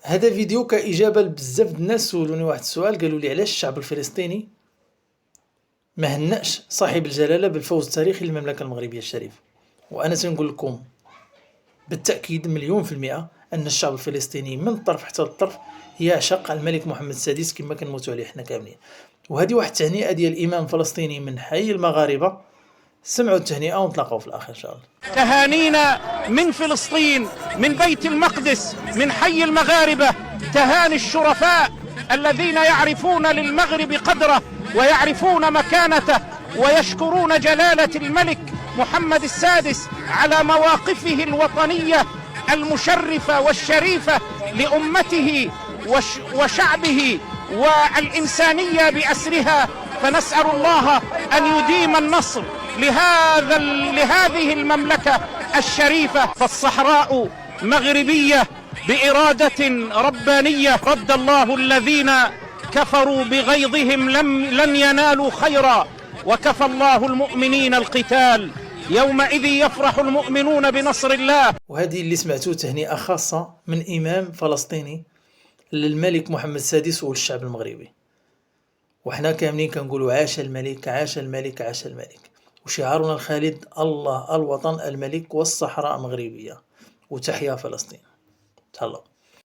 هذا فيديو كإجابة لبزاف الناس سولوني واحد السؤال، قالوا لي علاش الشعب الفلسطيني ما هنأش صاحب الجلالة بالفوز التاريخي للمملكة المغربية الشريفة. وأنا تنقول لكم بالتأكيد 100% أن الشعب الفلسطيني من الطرف حتى للطرف يعشق الملك محمد السادس كما كنموتوا عليه حنا كاملين. وهذه واحد التهنئة ديال إمام فلسطيني من حي المغاربة، سمعوا التهنئة ونتلاقاو في الآخر إن شاء الله. تهانينا من فلسطين، من بيت المقدس، من حي المغاربة، تهاني الشرفاء الذين يعرفون للمغرب قدره ويعرفون مكانته ويشكرون جلالة الملك محمد السادس على مواقفه الوطنية المشرفة والشريفة لأمته وشعبه والإنسانية بأسرها. فنسأل الله أن يديم النصر لهذه المملكة الشريفة. فالصحراء مغربية بإرادة ربانية. رد الله الذين كفروا بغيظهم لن ينالوا خيرا، وكفى الله المؤمنين القتال، يومئذ يفرح المؤمنون بنصر الله. وهذه اللي سمعتوه تهنئة خاصة من إمام فلسطيني للملك محمد السادس والشعب المغربي. وحنا كاملين كنقولوا عاش الملك عاش الملك عاش الملك، وشعارنا الخالد الله الوطن الملك والصحراء مغربية، وتحيا فلسطين. تهلاو.